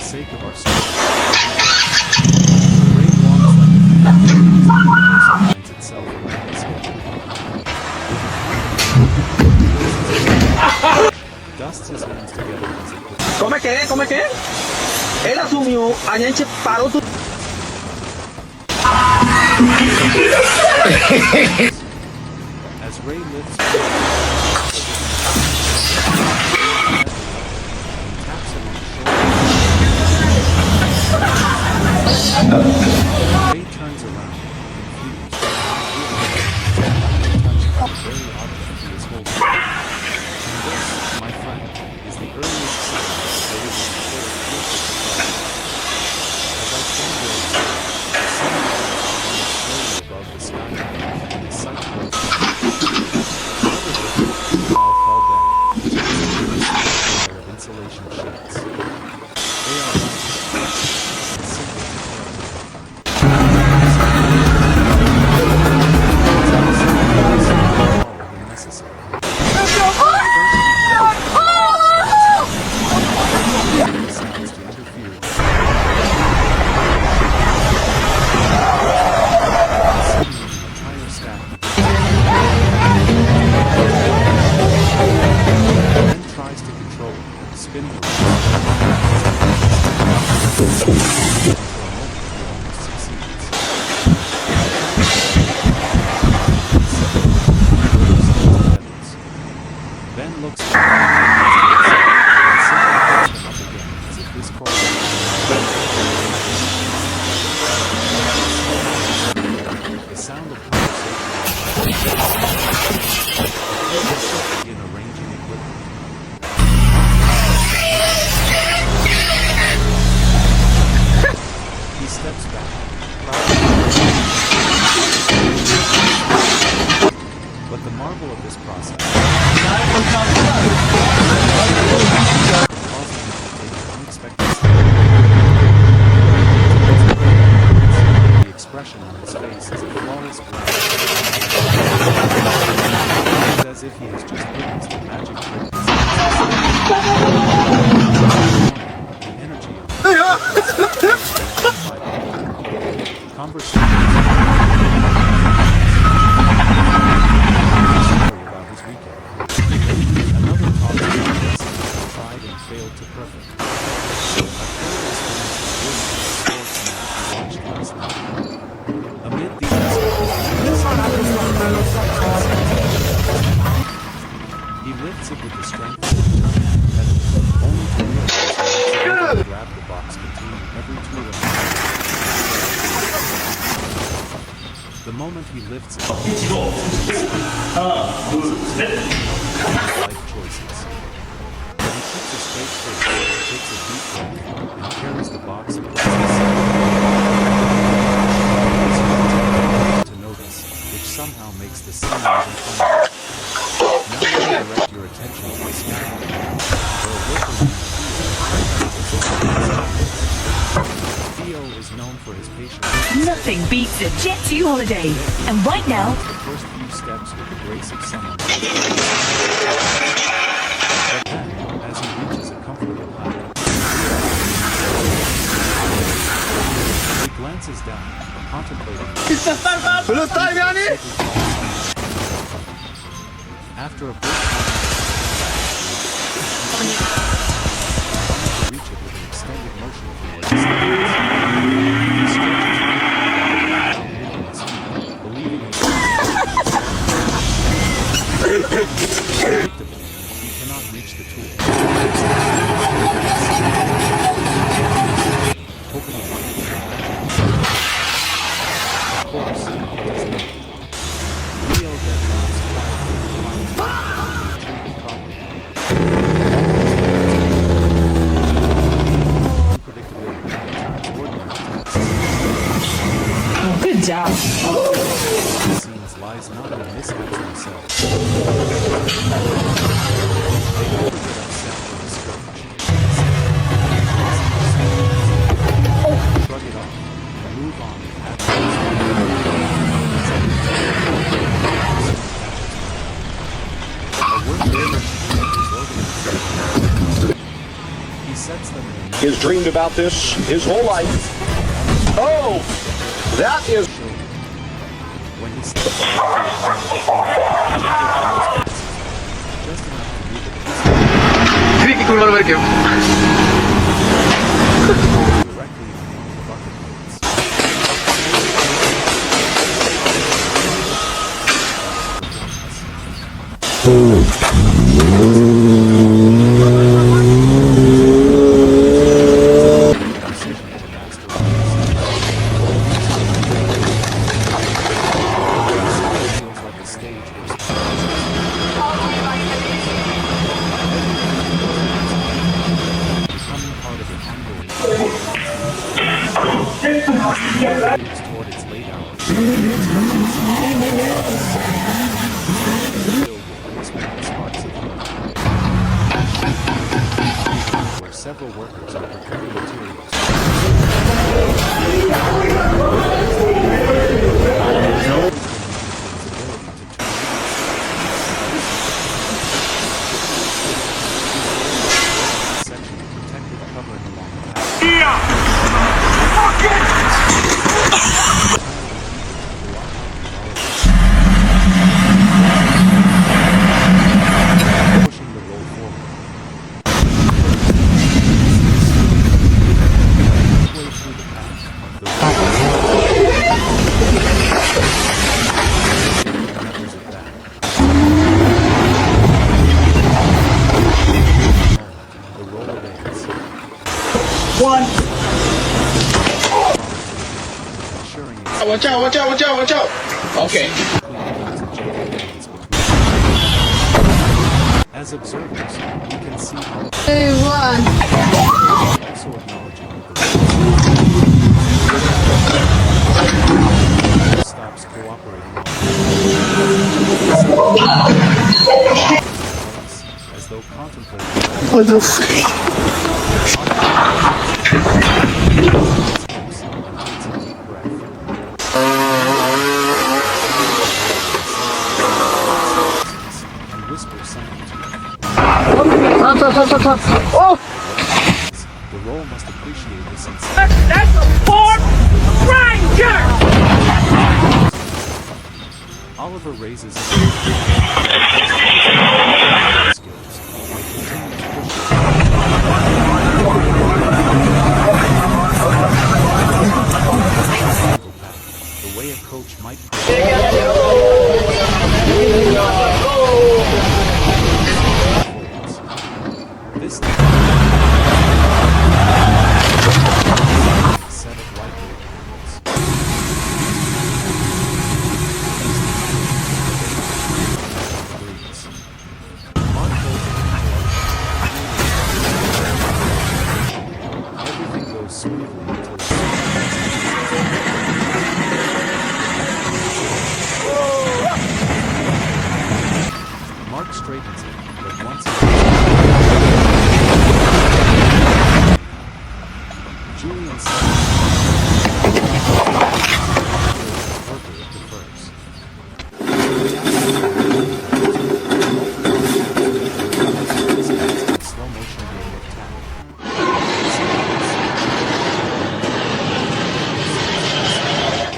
sake of our story, Ray walks like a finds itself around his head. Dusts his hands together as it puts. Como é que é? Como é que é? Ele assumiu, a gente parou tudo. As Ray lifts taps him on the shoulder. Ray turns around, confused. Very obvious he is holding. And this, my friend, is the earliest sign that there is a sort of surprise. As I stand there, the sun rises slowly above the sky, and the sight grows I'll call them of insulation sheets. They are light, and simple to carry. Necessary. Sounds to interfere. Suddenly, the entire staff then tries to control it, spinning around. For a moment, he almost succeeds. Then looks back and simply picks them up again as if this call the sound of conversation begin arranging equipment. He steps back, but the marvel of this process causes him to take an unexpected step. The expression on his face is a flawless blank. It's as if he has just witnessed a magic trick. The energy of conversation about his weekend. Another talks about lessons he tried and failed to perfect. A third experiences sports match he watched last night. Amid these he lifts it with the strength of a competitor, only to realize he accidentally grabbed the box containing every tool in his The moment he lifts it, life choices. But he keeps a straight face, takes a deep breath, and carries the box across his side. To notice, which somehow makes the scene even funnier. Now direct your attention to the sky. Theo is known for his patience. Nothing beats a Jet 2 holiday. And right now, the first few steps with the grace of someone. But then, as he reaches a comfortable height, he glances down, contemplating. After a brief to reach it with an extended motion towards the stars. He stretches his feet, believing in predictably, he cannot reach the tool. Hoping to find it. Of course, it does not. Leo then lies quietly good job. The scenes lies not in the mishaps themselves. They overget upset or discouraged. Shrug it off and move on A work is organized. He sets them in a has dreamed about this his whole life. Oh, that is... When he steps into the just enough to leave a Vicky kurban verkligen. directly into the bucket plates. Precision to master feels like a stage where becoming part of an ongoing moves toward its late hours. Filled with unexpected sparks of hope. Where several workers are preparing materials. Section of protective covering along the path. Pushing the roll forward. Halfway through the path, the remembers it back. The roll obeys. Ensuring it's Watch out, watch out, watch out, watch out. Okay. As observers, we can see how also acknowledging that the stops cooperating as though contemplating takes a deep breath. And whispers something to him. The role must appreciate this insight. That's a Ford Ranger! Oliver raises his skills and continues pushing the way a coach might this set of light handles. Everything goes smoothly until Mark straightens it, but once Julian Parker defers. Slow motion game of tag.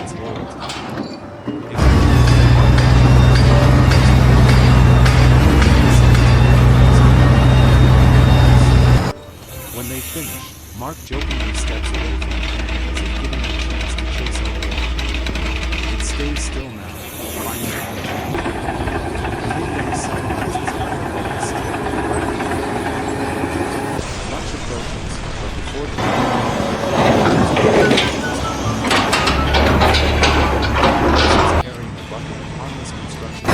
It's loyalty. When they finish, Mark jokingly steps away from the camera as if giving him a chance to chase it along. It stays still now, finding out. Much approaches, but before carrying a bucket of harmless construction.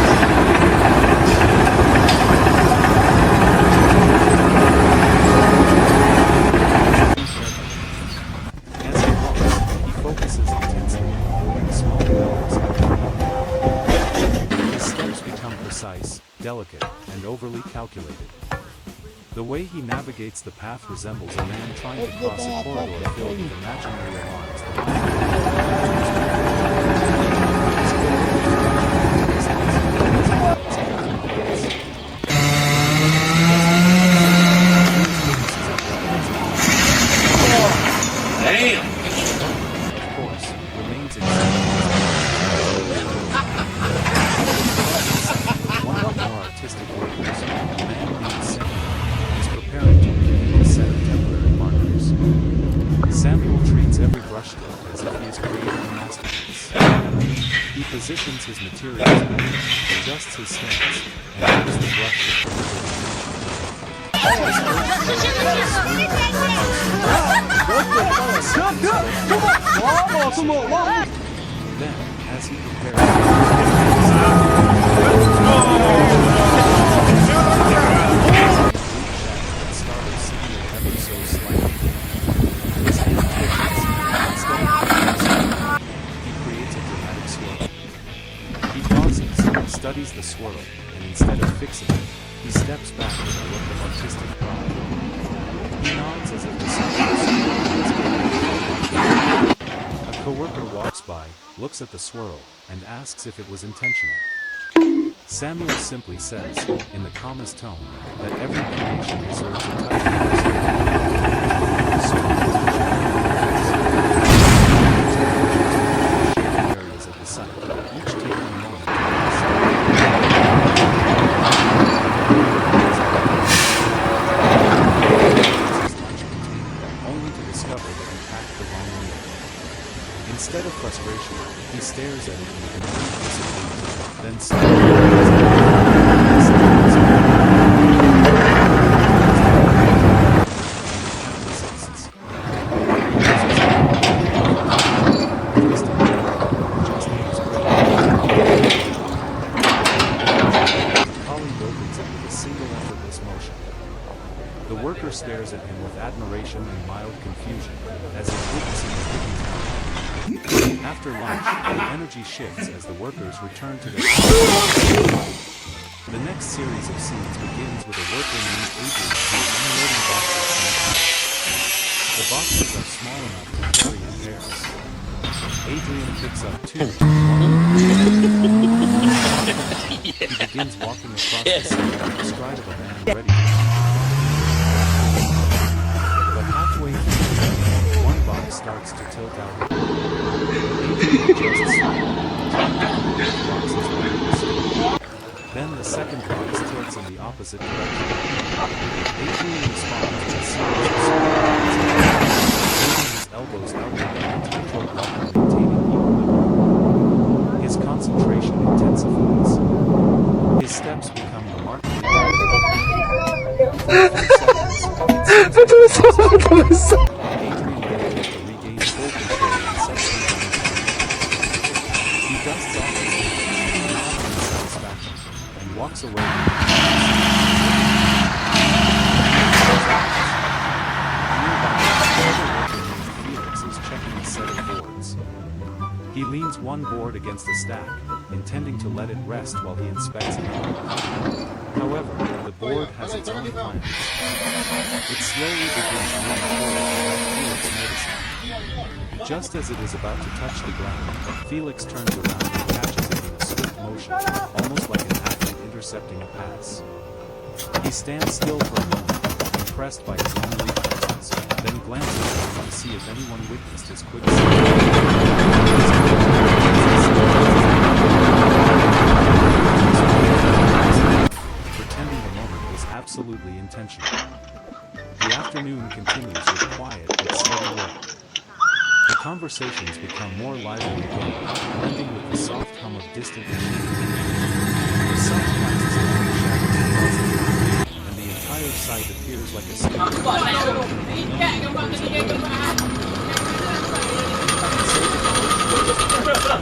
As he walks, he focuses intensely, moving small bells like a drum. His steps become precise, delicate, and overly calculated. The way he navigates the path resembles a man trying to cross a corridor filled with imaginary alarms. Of course, remains exactly one of the more artistic workers, a man named Samuel, is preparing to repaint a set of temporary markers. Samuel treats every brushstroke as if he is creating a masterpiece. He positions his materials well, adjusts his stance, and moves the brush with then, as he prepares started singing it ever so slightly. His hand quickens, instead of he creates a dramatic swirl. He pauses, studies the swirl, and instead of fixing it, he steps back with a look of artistic pride. He nods as if to something. A coworker walks by, looks at the swirl, and asks if it was intentional. Samuel simply says, in the calmest tone, that every creation deserves a touch of areas of the site, each taking a moment only to discover that he packed the wrong meal. Instead of frustration, he stares at it in complete disappointment, then the worker stares at him with admiration and mild confusion, as if witnessing a hidden talent. After lunch, the energy shifts as the workers return to their The next series of scenes begins with a worker named Adrian who is unloading boxes. The boxes are small enough to carry in pairs. Adrian picks up two. He begins walking across the city on the stride of a man ready to halfway through, one box starts to tilt out. Then the second box tilts in the opposite direction. Adrian responds with a series of his elbows outward and a tightrope walk maintaining equilibrium. His concentration intensifies. His steps become remarkably Adrian manages to regain full control and sets him on his feet. He dusts off his satisfaction and walks away. Felix is checking a set of boards. He leans one board against a stack, intending to let it rest while he inspects another. However, the board has its own plans. It slowly begins moving forward without Felix noticing. Just as it is about to touch the ground, Felix turns around and catches it in a swift motion, almost like an athlete intercepting a pass. He stands still for a moment, impressed by his own reflexes, then glances around to see if anyone witnessed his quick pretending the moment was absolutely intentional. The afternoon continues with quiet but steady work. The conversations become more lively again, blending with the soft hum of distant machinery. The sun casts long shadows across the ground, and the entire site appears like a stage.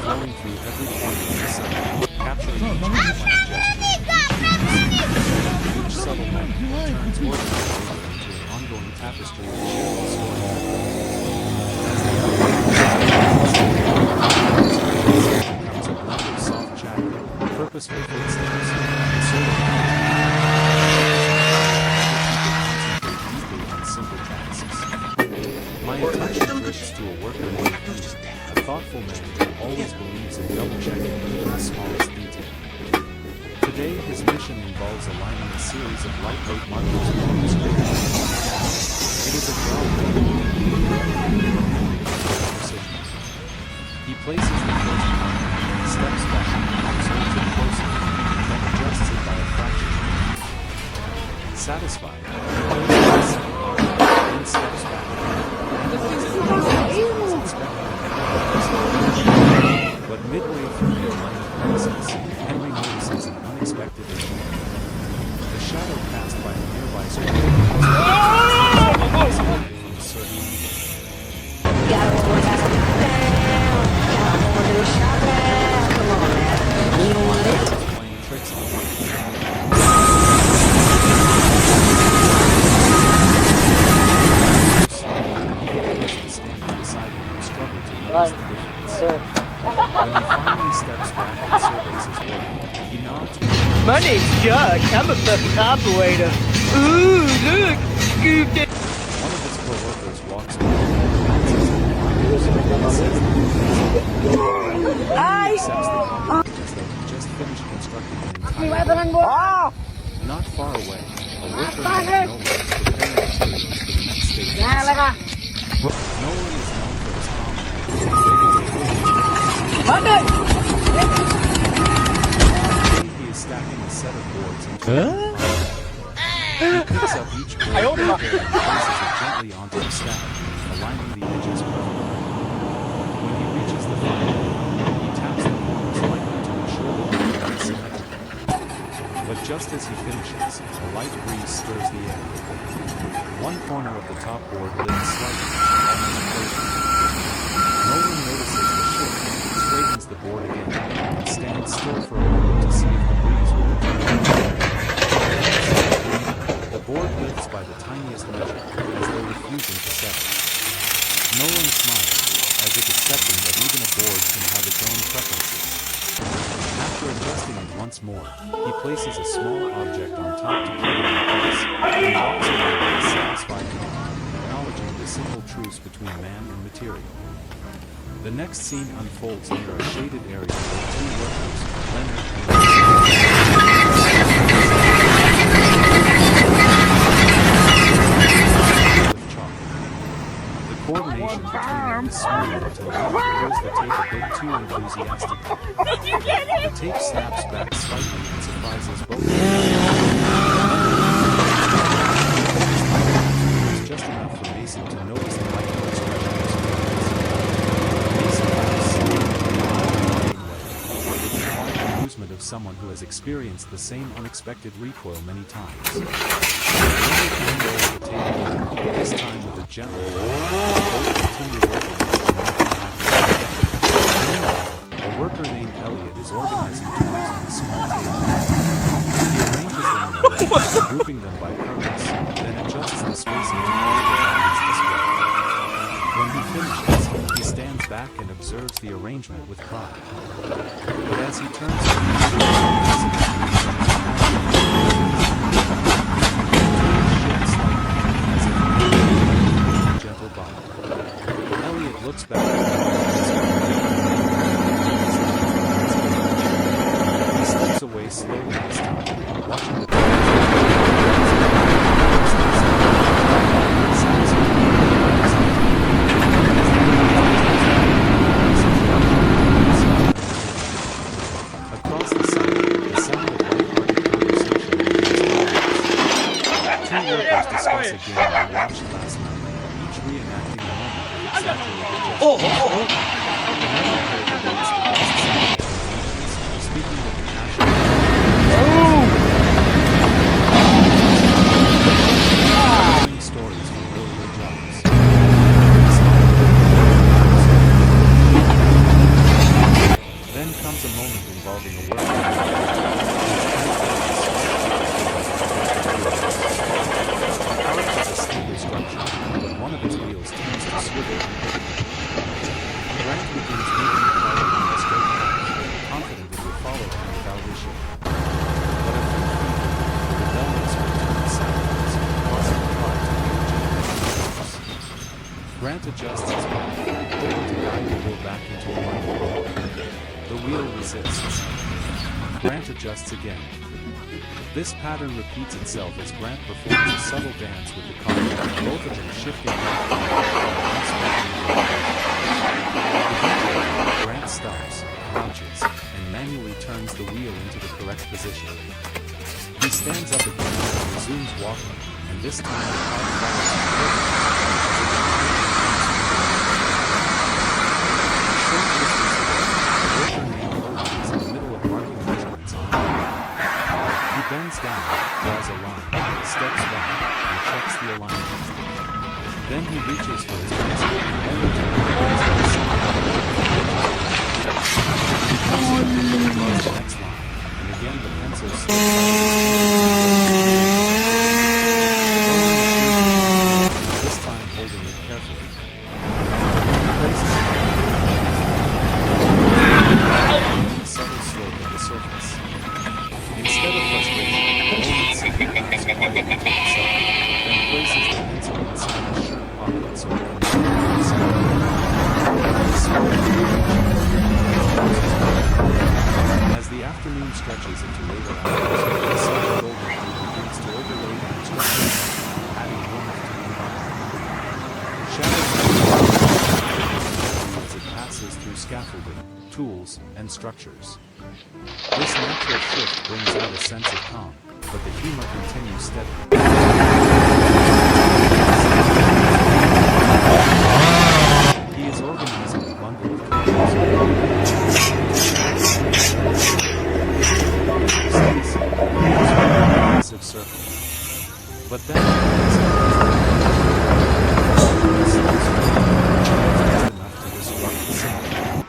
Flowing through every corner of the site, capturing each planned gesture. Each subtle moment turns ordinary labor into an ongoing tapestry of shared storytelling. Becomes a blend of soft chatter, purposeful footsteps, and sort of deeply on simple tasks. My attention drifts to a worker named Pete, a thoughtful man who always believes in double-checking even the smallest detail. Today, his mission involves aligning a series of lightweight markers with his. It is a job places the first one, steps back, observes it closely, then adjusts it by a fraction. Satisfied, he goes to the second one, then steps back, and looks at the as expected. But midway through the line of process, Henry notices an unexpected event. The shadow cast by a nearby squirrel from certain playing tricks on him. Standing beside him struggled to notice the difference. When he finally steps back and surveys his work, he nods. My name's Josh. I'm a fucking operator. Ooh, look! Scooped it. One of his co-workers walks over and says he accepts the compliment as though he just finished constructing an entire building. Not far away, a worker named Nolan is preparing materials for the next stage. Nolan is known for his confidence. He is stacking a set of boards into a he picks up each board and places it gently onto the stack, aligning the edges perfectly. When he reaches the final board, he taps the corners lightly to ensure the board is symmetrical. But just as he finishes, a light breeze stirs the air. One corner of the top board lifts slightly, almost floating. Nolan notices the shift, straightens the board again, and stands still for a moment to see if the breeze will return. The board lifts by the tiniest measure, as though refusing to settle. Nolan smiles, as if accepting that even a board can have its own preferences. After adjusting it once more, he places a small object on top to keep it in place, and walks away with a satisfied look, acknowledging the simple truce between man and material. The next scene unfolds near a shaded area where two workers, Leonard and with chalk. The coordination between them is smooth until Leonard pulls the tape a bit too enthusiastically. The tape snaps back slightly and surprises both. It's just enough for Mason to notice the light expression of his face. Mason laughs in the amusement of someone who has experienced the same unexpected recoil many times. Leonard rolls the tape over, this time with a gentle both continue working until nothing happens. Meanwhile, a worker named Elliot is organizing tools on a small table. He arranges them in a row, grouping them by purpose, then adjusts the spacing to follow the balance display. When he finishes, he stands back and observes the arrangement with pride. But as he turns to gentle body. Elliot looks back he steps away slowly this time, watching the across the sound of light-hearted conversation two workers discuss a game they watched last night, each reenacting the moment of exaggerated gesture. The man player debates the best sound combinations, speaking with the passion telling stories from earlier jobs. Then comes a moment involving a worker. The car has a stable structure, but one of its wheels tends to swivel. Grant begins moving the car along a straight path, confident it will follow him without issue. But a few feet in, the rebellious will turn sideways, causing the car to veer gently on the course. Grant adjusts his path, hoping to guide the wheel back into alignment. The wheel resists. Grant adjusts again. This pattern repeats itself as Grant performs a subtle dance with the car, both of them shifting left and right while one spinning the wheel. Eventually, Grant stands up again and resumes walking, and this time the car follows him perfectly, as if it short distance away, the worker named Owen is in the middle of marking measurements on the map. He bends down, draws a line, steps back, and checks the alignment. Then he reaches for his pencil, only to realize that the side he draws the next line, and again the pencil slips this time holding it carefully. A subtle slope of the surface. Instead of frustration, Owen simply grabs one of the himself, then places the pencil inside his shirt pocket so it can as the afternoon stretches into later hours, the sun golden hue begins to overlay the construction, adding warmth to the environment. Shadows as it passes through scaffolding, tools, and structures. This natural shift brings out a sense of calm, but the humor continues steadily. He is organizing a bundle of massive circle. But then enough to disrupt the scene.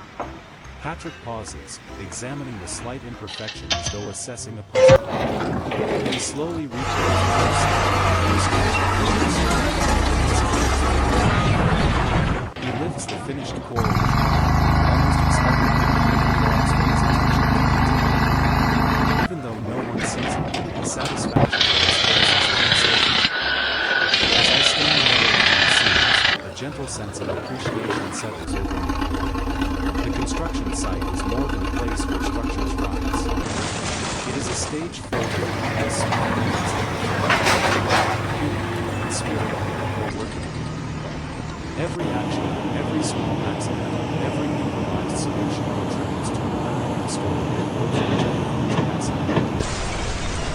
Patrick pauses, examining the slight imperfection as though assessing a puzzle. He slowly reaches he lifts the finished core of his hand, almost expecting him to grasp his attention. Even though no one sees him, the satisfaction of his face is unmistakable. As I stand there and see, a gentle sense of appreciation settles over me. The construction site is more than a place where structures rise. It is a stage filled with countless small moments that human and spiritual are working. Every action, every small accident, every improvised solution contributes to an unknown story that grows richer with each passing day.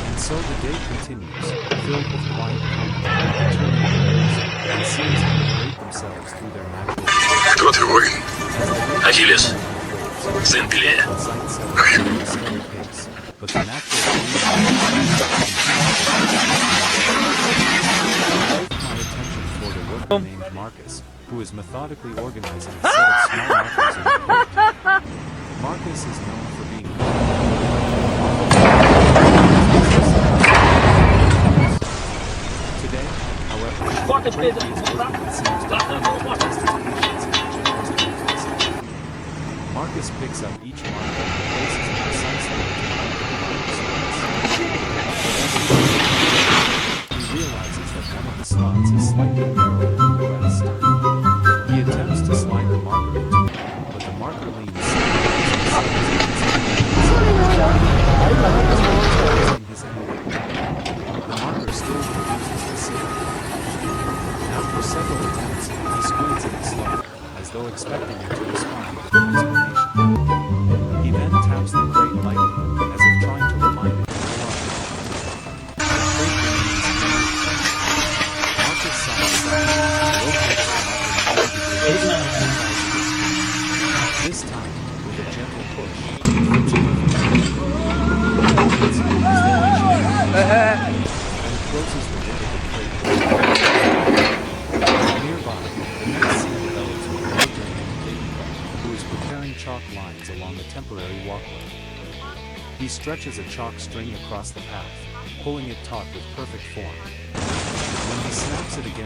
And so the day continues, filled with quiet combat, and scenes that narrate themselves through their natural state. Кто твой? Ахиллес. Сын Пелея. But the natural my attention toward a worker named Marcus, who is methodically organizing a set of small markers in the plate. Marcus is known for being today, however, the crate he is working seems to Marcus picks up each marker and places it precisely he realizes that one of the slots is slightly narrower than the rest. He attempts to slide the marker into it, but the marker leans his hand. The marker still refuses to sit. After several attempts, he squints at the slot, as though expecting it to respond with an explanation. He then taps the crate lightly, as if trying to remind it to go on. The crate remains Marcus sighs silently, rotates the marker 90 degrees. This time, with a gentle push, and closes the lid of the crate. Nearby, the next scene develops with a worker named David, who is preparing chalk lines along a temporary walkway. He stretches a chalk string across the path, pulling it taut with perfect form. When he snaps it again